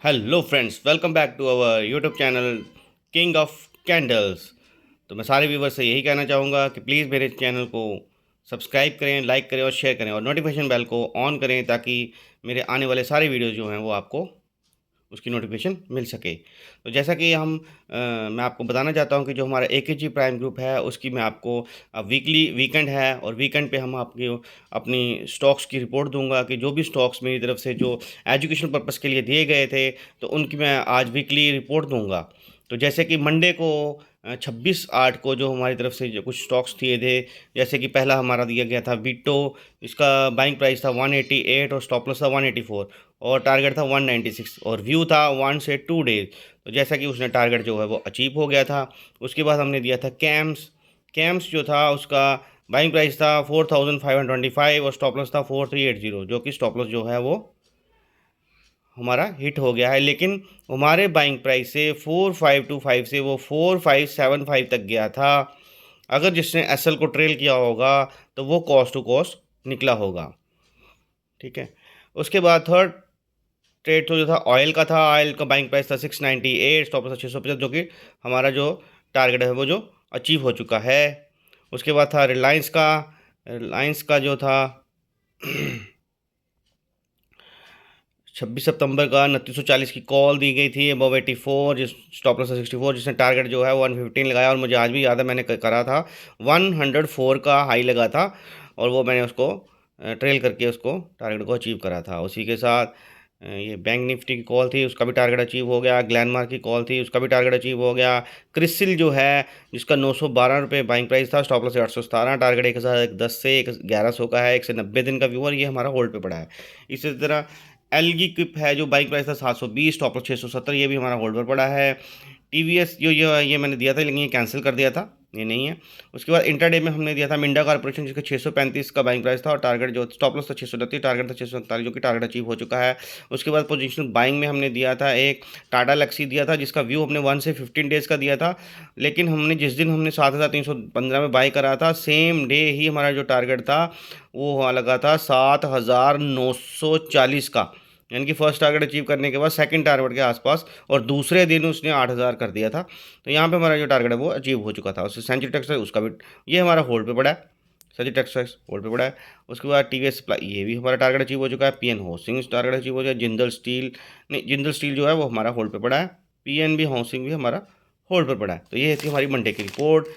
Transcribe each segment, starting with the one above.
Hello friends, welcome back to our YouTube channel king of candles. तो मैं सारे viewers से यही कहना चाहूँगा कि प्लीज़ मेरे चैनल को सब्सक्राइब करें, लाइक करें और शेयर करें और नोटिफिकेशन बेल को ऑन करें ताकि मेरे आने वाले सारे वीडियोज़ जो हैं वो आपको उसकी नोटिफिकेशन मिल सके। तो जैसा कि मैं आपको बताना चाहता हूँ कि जो हमारा एकेजी प्राइम ग्रुप है उसकी मैं आपको वीकली वीकेंड है और वीकेंड पे हम आपकी अपनी स्टॉक्स की रिपोर्ट दूंगा कि जो भी स्टॉक्स मेरी तरफ से जो एजुकेशन पर्पज़ के लिए दिए गए थे तो उनकी मैं आज वीकली रिपोर्ट दूंगा। तो जैसे कि मंडे को 26/8 को जो हमारी तरफ से जो कुछ स्टॉक्स दिए थे, जैसे कि पहला हमारा दिया गया था वीटो। इसका बाइंग प्राइस था 188 और स्टॉप लॉस था 184 और टारगेट था 196 और व्यू था 1 से 2 डेज। तो जैसा कि उसने टारगेट जो है वो अचीव हो गया था। उसके बाद हमने दिया था कैम्स। कैम्स जो था उसका बाइंग प्राइस था 4525 और स्टॉप लॉस था 4380, जो कि स्टॉप लॉस जो है वो हमारा हिट हो गया है। लेकिन हमारे बाइंग प्राइस से 4525 से वो 4575 तक गया था। अगर जिसने एसएल को ट्रेल किया होगा तो वो कॉस्ट टू कॉस्ट निकला होगा। ठीक है। उसके बाद थर्ड ट्रेड तो जो था ऑयल का था। ऑयल का बाइंग प्राइस था 698, स्टॉप लॉस था 650, जो कि हमारा जो टारगेट है वो जो अचीव हो चुका है। उसके बाद था रिलायंस का। रिलायंस का जो था 26 सितंबर का 2940 की कॉल दी गई थी अबव 84, जिस स्टॉप लॉस 64, जिसने टारगेट जो है 115 लगाया और मुझे आज भी याद है मैंने करा था 104 का हाई लगा था और वो मैंने उसको ट्रेल करके उसको टारगेट को अचीव करा था। उसी के साथ ये बैंक निफ्टी की कॉल थी, उसका भी टारगेट अचीव हो गया। ग्लैनमार्क की कॉल थी, उसका भी टारगेट अचीव हो गया। क्रिसिल जो है जिसका 912 रुपये बाइंग प्राइस था, स्टॉप लॉस 817, टारगेट 1010 से 1100 का है। 190 दिन का व्यूअर, ये हमारा होल्ड पे पड़ा है। इसी तरह एलगी क्विप है जो बाइक प्राइस था 720, स्टॉप लॉस 670, ये भी हमारा होल्ड पर पड़ा है। टीवीएस जो ये मैंने दिया था लेकिन ये कैंसिल कर दिया था, ये नहीं है। उसके बाद इंटरडे में हमने दिया था मिंडा कॉर्पोरेशन, जिसका 635 का बाइंग प्राइस था और टारगेट जो स्टॉप लॉस था 639, टारगेट था 647, जो कि टारगेट अचीव हो चुका है। उसके बाद पोजिशनल बाइंग में हमने दिया था एक टाटा लक्सी दिया था, जिसका व्यू हमने 1 से 15 डेज़ का दिया था। लेकिन हमने जिस दिन हमने 7315 में बाई करा था, सेम डे ही हमारा जो टारगेट था वो वहाँ लगा था 7940 का, यानी कि फर्स्ट टारगेट अचीव करने के बाद सेकंड टारगेट के आसपास, और दूसरे दिन उसने 8000 कर दिया था। तो यहाँ पे हमारा जो टारगेट है वो अचीव हो चुका था। उससे सेंचुरी टेक्सटाइल उसका भी ये हमारा होल्ड पे पड़ा है। सेंचुरी टेक्सटाइल होल्ड पे पड़ा है। उसके बाद टीवीएस सप्लाई, ये भी हमारा टारगेट अचीव हो चुका है। पीएन हाउसिंग टारगेट अचीव हो चुका है। जिंदल स्टील, नहीं, जिंदल स्टील जो है वो हमारा होल्ड पे पड़ा है। पीएनबी हाउसिंग भी हमारा होल्ड पर पड़ा है। तो ये थी हमारी मंडे की रिपोर्ट।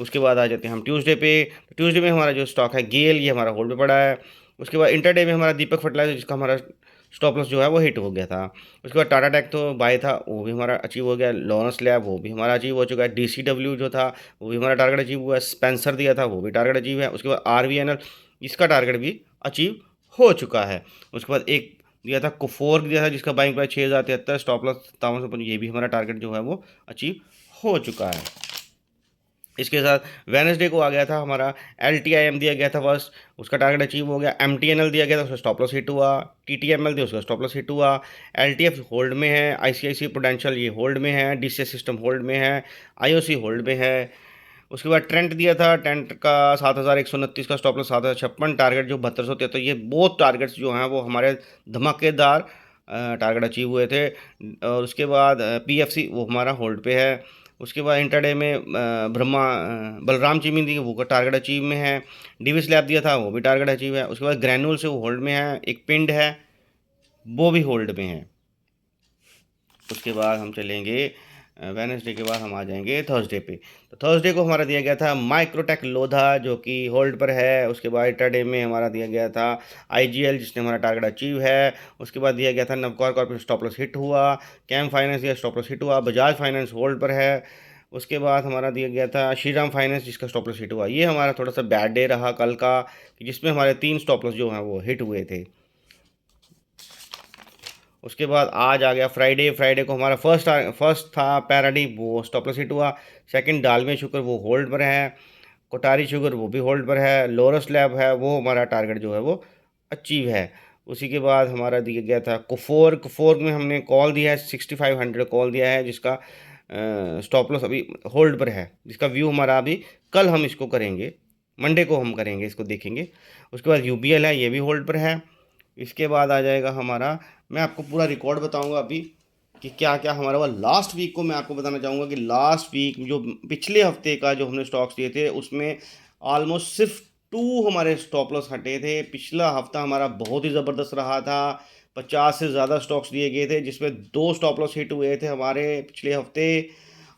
उसके बाद आ जाते हैं हम ट्यूसडे पे। तो ट्यूसडे में हमारा जो स्टॉक है गेल, ये हमारा होल्ड पे पड़ा है। उसके बाद इंटरडे में हमारा दीपक फर्टिलाइजर, जिसका हमारा स्टॉप लॉस जो है वो हिट हो गया था। उसके बाद टाटा टेक तो बाय था, वो भी हमारा अचीव हो गया। लॉरेंस लैब वो भी हमारा अचीव हो चुका है। डीसीडब्ल्यू जो था वो भी हमारा टारगेट अचीव हुआ है। स्पेंसर दिया था वो भी टारगेट अचीव है। उसके बाद आरवीएनएल, इसका टारगेट भी अचीव हो चुका है। उसके बाद एक दिया था कुफोर्क दिया था, जिसका बाइंग प्राइस 6073, स्टॉप लॉस 5755, ये भी हमारा टारगेट जो है वो अचीव हो चुका है। इसके साथ वेडनेसडे को आ गया था हमारा LTIM दिया गया था फर्स्ट, उसका टारगेट अचीव हो गया। MTNL दिया गया था, उसका स्टॉप लॉस हिट हुआ। TTML दिया, उसका स्टॉप लॉस हिट हुआ। LTF होल्ड में है। ICICI प्रूडेंशियल ये होल्ड में है। DCS सिस्टम होल्ड में है। IOC होल्ड में है। उसके बाद ट्रेंट दिया था, ट्रेंट का 7129 का स्टॉप लॉस 7056, टारगेट जो 7273, ये बहुत टारगेट्स जो हैं वो हमारे धमाकेदार टारगेट अचीव हुए थे। और उसके बाद PFC वो हमारा होल्ड पे है। उसके बाद इंटरडे में बलराम चीनी दी, वो का टारगेट अचीव में है। डिविस लैब दिया था, वो भी टारगेट अचीव है। उसके बाद ग्रैनुल से वो होल्ड में है। एक पिंड है, वो भी होल्ड में है। उसके बाद हम चलेंगे वेडनेसडे के बाद हम आ जाएंगे थर्सडे पे। तो थर्सडे को हमारा दिया गया था माइक्रोटेक लोधा, जो कि होल्ड पर है। उसके बाद इंटरडे में हमारा दिया गया था IGL, जिसने हमारा टारगेट अचीव है। उसके बाद दिया गया था Navkar corporation, stop loss hit हुआ। कैम फाइनेंस दिया, स्टॉप लॉस हिट हुआ। बजाज फाइनेंस होल्ड पर है। उसके बाद हमारा दिया गया था श्रीराम फाइनेंस, जिसका स्टॉप लॉस हिट हुआ। ये हमारा थोड़ा सा बैड डे रहा कल का, जिसमें हमारे 3 स्टॉप लॉस जो हैं वो हिट हुए थे। उसके बाद आज आ गया फ्राइडे। फ्राइडे को हमारा फर्स्ट था पैराडी, वो स्टॉप लॉस हिट हुआ। सेकंड डालमिया शुगर, वो होल्ड पर है। कोटारी शुगर वो भी होल्ड पर है। लोरस लैब है, वो हमारा टारगेट जो है वो अचीव है। उसी के बाद हमारा दिया गया था कुफोर्क में हमने कॉल दिया है, 6500 कॉल दिया है, जिसका स्टॉप लॉस अभी होल्ड पर है, जिसका व्यू हमारा अभी कल हम इसको करेंगे, मंडे को हम करेंगे, इसको देखेंगे। उसके बाद UBL है, ये भी होल्ड पर है। इसके बाद आ जाएगा हमारा, मैं आपको पूरा रिकॉर्ड बताऊंगा अभी कि क्या क्या हमारा हुआ। लास्ट वीक को मैं आपको बताना चाहूँगा कि लास्ट वीक जो पिछले हफ्ते का जो हमने स्टॉक्स लिए थे उसमें ऑलमोस्ट सिर्फ 2 हमारे स्टॉप लॉस हटे थे। पिछला हफ्ता हमारा बहुत ही ज़बरदस्त रहा था, 50 से ज़्यादा स्टॉक्स लिए गए थे जिसमें 2 स्टॉप लॉस हिट हुए थे हमारे पिछले हफ्ते।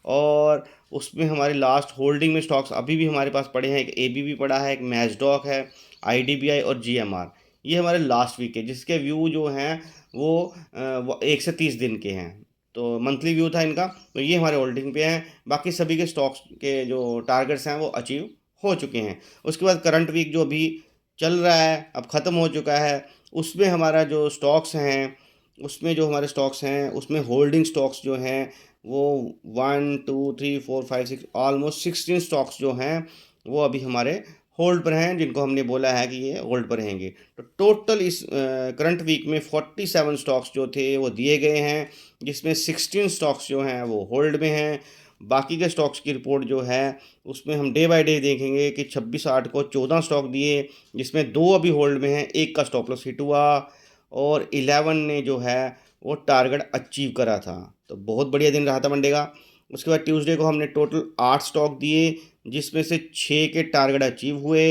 और उसमें हमारे लास्ट होल्डिंग में स्टॉक्स अभी भी हमारे पास पड़े हैं, एक एबीबी पड़ा है, एक मैजडॉक है, आईडीबीआई और जीएमआर। ये हमारे लास्ट वीक है जिसके व्यू जो हैं वो 1 से 30 दिन के हैं, तो मंथली व्यू था इनका। तो ये हमारे होल्डिंग पे हैं। बाकी सभी के स्टॉक्स के जो टारगेट्स हैं वो अचीव हो चुके हैं। उसके बाद करंट वीक जो अभी चल रहा है, अब ख़त्म हो चुका है, उसमें हमारा जो स्टॉक्स हैं, उसमें जो हमारे स्टॉक्स हैं उसमें होल्डिंग स्टॉक्स जो हैं वो 1 2 3 4 5 6 ऑलमोस्ट 16 स्टॉक्स जो हैं वो अभी हमारे होल्ड पर हैं, जिनको हमने बोला है कि ये होल्ड पर रहेंगे। तो टोटल इस करंट वीक में 47 स्टॉक्स जो थे वो दिए गए हैं, जिसमें 16 स्टॉक्स जो हैं वो होल्ड में हैं। बाकी के स्टॉक्स की रिपोर्ट जो है उसमें हम डे बाय डे देखेंगे कि 26/8 को 14 स्टॉक दिए, जिसमें 2 अभी होल्ड में हैं, एक का स्टॉप लॉस हिट हुआ और 11 ने जो है वो टारगेट अचीव करा था। तो बहुत बढ़िया दिन रहा था मंडे का। उसके बाद ट्यूसडे को हमने टोटल 8 स्टॉक दिए, जिसमें से 6 के टारगेट अचीव हुए,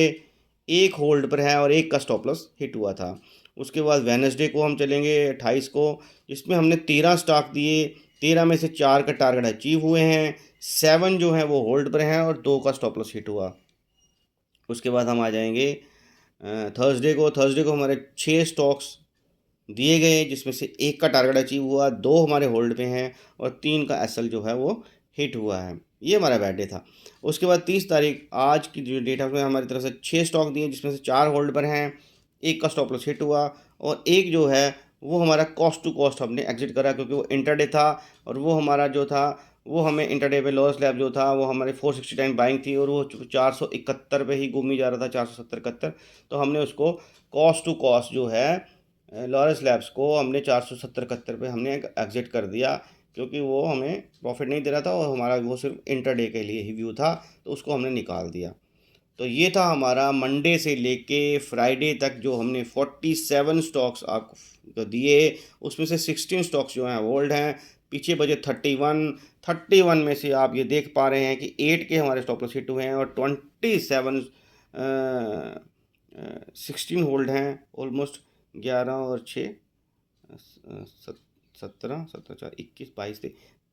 एक होल्ड पर है और एक का स्टॉप लॉस हिट हुआ था। उसके बाद वेडनेसडे को हम चलेंगे 28 को, जिसमें हमने 13 स्टॉक दिए, 13 में से 4 का टारगेट अचीव हुए हैं, 7 जो हैं वो होल्ड पर हैं और 2 का स्टॉप लॉस हिट हुआ। उसके बाद हम आ जाएंगे थर्सडे को हमारे 6 स्टॉक्स दिए गए, जिसमें से एक का टारगेट अचीव हुआ, 2 हमारे होल्ड पे हैं और 3 का एसएल जो है वो हिट हुआ है। ये हमारा बैड डे था। उसके बाद 30 तारीख आज की जो डेट है उसमें हमारी तरफ से 6 स्टॉक दिए, जिसमें से 4 होल्ड पर हैं, एक का स्टॉप लॉस हिट हुआ और एक जो है वो हमारा कॉस्ट टू कॉस्ट हमने एग्जिट करा, क्योंकि वो इंटरडे था और वो हमारा जो था वो हमें इंटरडे पे लॉस स्लैब जो था वो हमारे 469 बाइंग थी और वो 471 पे ही घूमी जा रहा था, 470-71। तो हमने उसको कॉस्ट टू कॉस्ट जो है लॉरेंस लैब्स को हमने 470-71 पे हमने एग्जिट कर दिया, क्योंकि वो हमें प्रॉफिट नहीं दे रहा था और हमारा वो सिर्फ इंटरडे के लिए ही व्यू था, तो उसको हमने निकाल दिया। तो ये था हमारा मंडे से लेके फ्राइडे तक जो हमने 47 स्टॉक्स आपको दिए, उसमें से 16 स्टॉक्स जो हैं होल्ड हैं, पीछे बचे 31 में से आप ये देख पा रहे हैं कि 8 के हमारे स्टॉप लॉस हिट हुए हैं और 16 होल्ड हैं। ऑलमोस्ट 11 और 6 17 17 4 21 22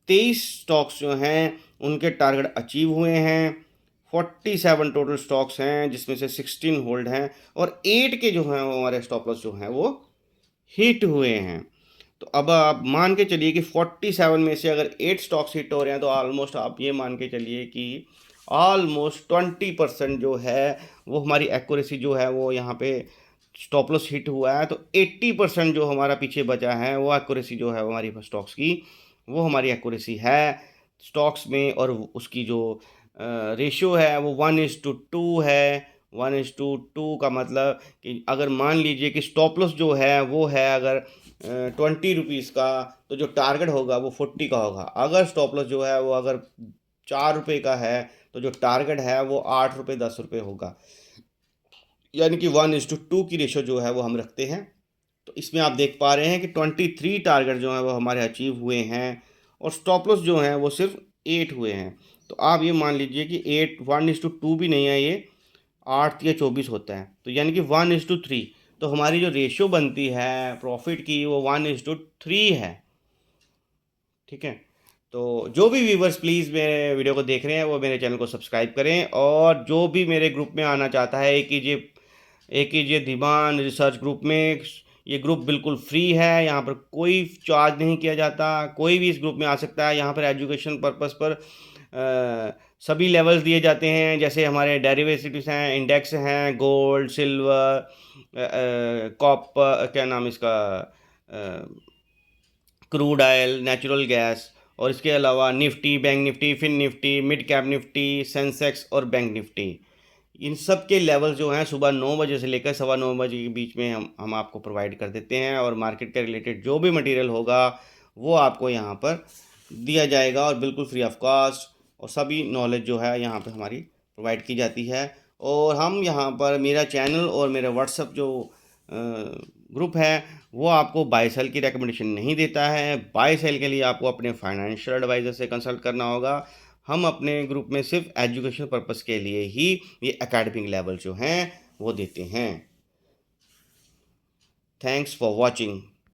23 स्टॉक्स जो हैं उनके टारगेट अचीव हुए हैं। 47 टोटल स्टॉक्स हैं, जिसमें से 16 होल्ड हैं और 8 के जो हैं वो हमारे स्टॉप लॉस जो हैं वो हिट हुए हैं। तो अब आप मान के चलिए कि 47 में से अगर 8 स्टॉक्स हिट हो रहे हैं तो ऑलमोस्ट आप ये मान के चलिए कि ऑलमोस्ट 20% जो है वो हमारी एक्यूरेसी जो है वो यहाँ पे स्टॉप लॉस हिट हुआ है। तो 80% जो हमारा पीछे बचा है वो एक्यूरेसी जो है हमारी स्टॉक्स की, वो हमारी एक्यूरेसी है स्टॉक्स में। और उसकी जो रेशियो है वो 1:2 है। 1:2 का मतलब कि अगर मान लीजिए कि स्टॉप लॉस जो है वो है अगर 20 रुपीज़ का, तो जो टारगेट होगा वो 40 का होगा। अगर स्टॉप लॉस जो है वो अगर 4 रुपये का है तो जो टारगेट है वो 8 रुपये 10 रुपये होगा। यानी कि 1:2 की रेशो जो है वो हम रखते हैं। तो इसमें आप देख पा रहे हैं कि 23 टारगेट जो हैं वो हमारे अचीव हुए हैं और स्टॉप लॉस जो हैं वो सिर्फ 8 हुए हैं। तो आप ये मान लीजिए कि 1:2 भी नहीं है, ये 8 या 24 होता है, तो यानी कि 1:3। तो हमारी जो रेशियो बनती है प्रॉफिट की वो 1:3 है। ठीक है। तो जो भी व्यूवर्स प्लीज़ मेरे वीडियो को देख रहे हैं वो मेरे चैनल को सब्सक्राइब करें, और जो भी मेरे ग्रुप में आना चाहता है एक कीजिए धीमान रिसर्च ग्रुप में। ये ग्रुप बिल्कुल फ्री है, यहाँ पर कोई चार्ज नहीं किया जाता, कोई भी इस ग्रुप में आ सकता है। यहाँ पर एजुकेशन पर्पस पर सभी लेवल्स दिए जाते हैं, जैसे हमारे डेरिवेटिव्स हैं, इंडेक्स हैं, गोल्ड, सिल्वर, कॉपर, क्या नाम इसका, क्रूड ऑयल, नेचुरल गैस, और इसके अलावा Nifty, bank Nifty, fin Nifty, mid cap Nifty, Sensex और बैंक निफ्टी। इन सब के लेवल जो हैं सुबह 9 बजे से लेकर 9:15 बजे के बीच में हम आपको प्रोवाइड कर देते हैं, और मार्केट के रिलेटेड जो भी मटेरियल होगा वो आपको यहाँ पर दिया जाएगा और बिल्कुल फ्री ऑफ कॉस्ट, और सभी नॉलेज जो है यहाँ पर हमारी प्रोवाइड की जाती है। और हम यहाँ पर मेरा चैनल और मेरा व्हाट्सअप जो ग्रुप है वो आपको बाय सेल की रिकमेंडेशन नहीं देता है। बाय सेल के लिए आपको अपने फाइनेंशियल एडवाइज़र से कंसल्ट करना होगा। हम अपने ग्रुप में सिर्फ़ एजुकेशन पर्पज़ के लिए ही ये एकेडमिक लेवल जो हैं वो देते हैं। Thanks for watching.